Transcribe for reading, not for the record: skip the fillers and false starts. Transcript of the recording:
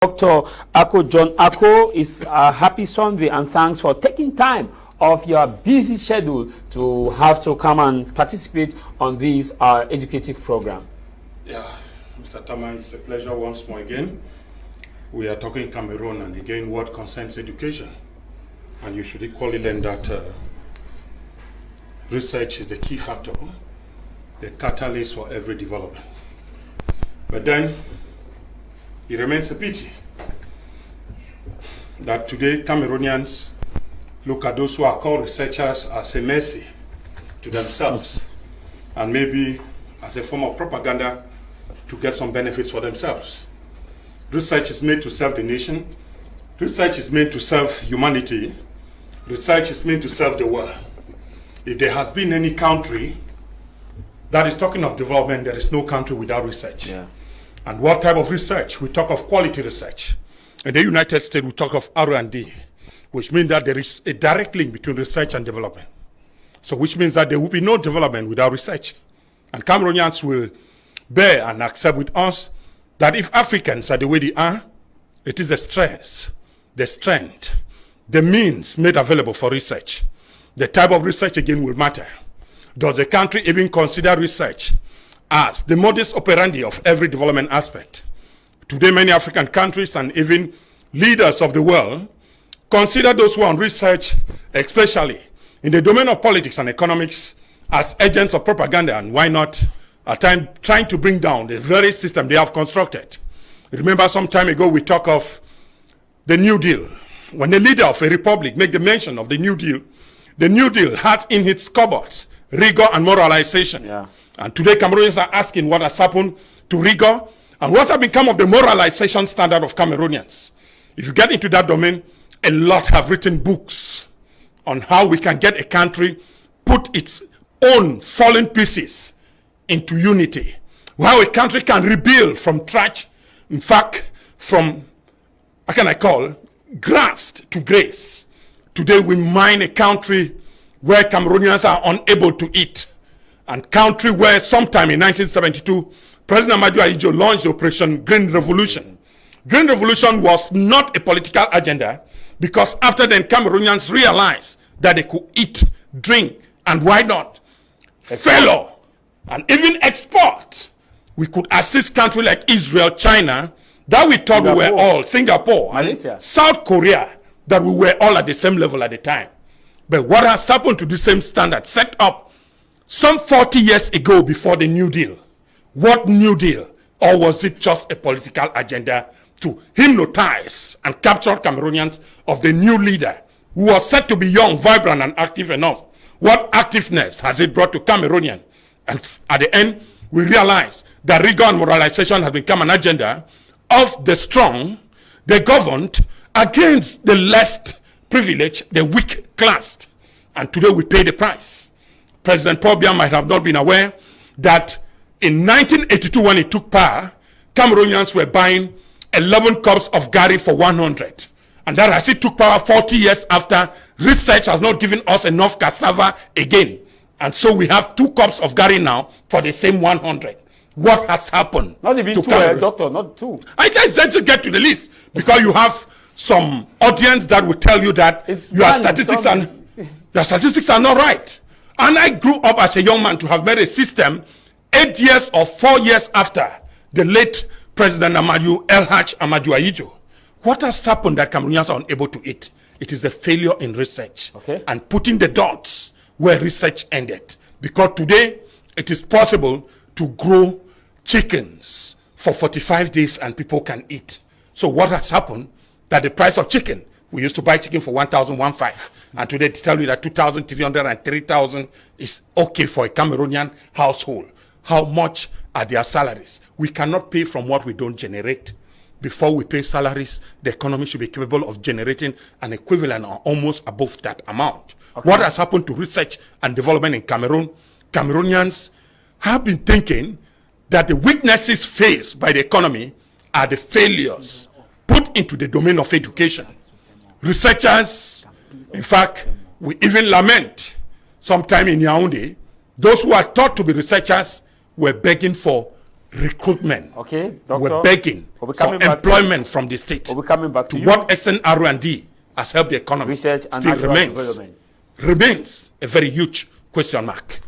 Dr. Ako John Ako is a happy Sunday, and thanks for taking time off your busy schedule to have to come and participate on this educative program. Yeah, Mr. Tama, it's a pleasure once more again. We are talking Cameroon, and again what concerns education. And you should equally learn that research is the key factor, the catalyst for every development. But then, it remains a pity that today Cameroonians look at those who are called researchers as a mercy to themselves and maybe as a form of propaganda to get some benefits for themselves. Research is made to serve the nation. Research is meant to serve humanity. Research is meant to serve the world. If there has been any country that is talking of development, there is no country without research. Yeah. And what type of research? We talk of quality research. In the United States, we talk of R&D, which means that there is a direct link between research and development. So which means that there will be no development without research. And Cameroonians will bear and accept with us that if Africans are the way they are, it is the stress, the strength, the means made available for research. The type of research again will matter. Does the country even consider research as the modus operandi of every development aspect? Today, many African countries and even leaders of the world consider those who are on research, especially in the domain of politics and economics, as agents of propaganda, and why not at times trying to bring down the very system they have constructed. Remember some time ago we talked of the New Deal. When the leader of a republic made the mention of the New Deal had in its cupboards rigor and moralization. Yeah. And today Cameroonians are asking what has happened to rigor and what has become of the moralization standard of Cameroonians. If you get into that domain, a lot have written books on how we can get a country put its own fallen pieces into unity, how a country can rebuild from trash, in fact, from, how can I call, grass to grace. Today we mine a country where Cameroonians are unable to eat, and country where sometime in 1972, President Amadou Ahidjo launched the Operation Green Revolution. Green Revolution was not a political agenda because after then Cameroonians realized that they could eat, drink, and why not? Fellow, and even export. We could assist countries like Israel, China, that we thought we were all, Singapore, Malaysia, and South Korea, that we were all at the same level at the time. But what has happened to the same standard set up some 40 years ago before the New Deal? What New Deal? Or was it just a political agenda to hypnotize and capture Cameroonians of the new leader who was said to be young, vibrant, and active enough? What activeness has it brought to Cameroonian? And at the end, we realize that rigor and moralization has become an agenda of the strong, the governed, against the less privileged, the weak class. And today we pay the price. President Paul Biya might have not been aware that in 1982, when he took power, Cameroonians were buying 11 cups of Gary for 100. And that as he took power 40 years after, research has not given us enough cassava again. And so we have 2 cups of Gary now for the same 100. What has happened? Not even to 2, doctor, not 2. I just get to the list because you have some audience that will tell you that your statistics are not right. And I grew up as a young man to have made a system 8 years or 4 years after the late President Amadou Ahidjo. What has happened that Cameroonians are unable to eat? It is the failure in research and putting the dots where research ended. Because today it is possible to grow chickens for 45 days and people can eat. So what has happened? That the price of chicken, we used to buy chicken for 1,150, and today they tell you that 2,300 and 3,000 is okay for a Cameroonian household. How much are their salaries? We cannot pay from what we don't generate. Before we pay salaries, the economy should be capable of generating an equivalent or almost above that amount. What has happened to research and development in Cameroon? Cameroonians have been thinking that the weaknesses faced by the economy are the failures put into the domain of education. Researchers, in fact, we even lament sometime in Yaoundé, those who are thought to be researchers were begging for recruitment. Okay, Doctor. We're begging We'll be for coming back employment from the state. We'll be coming back to you. What extent R&D has helped the economy Research and still natural remains development. remains a very huge question mark.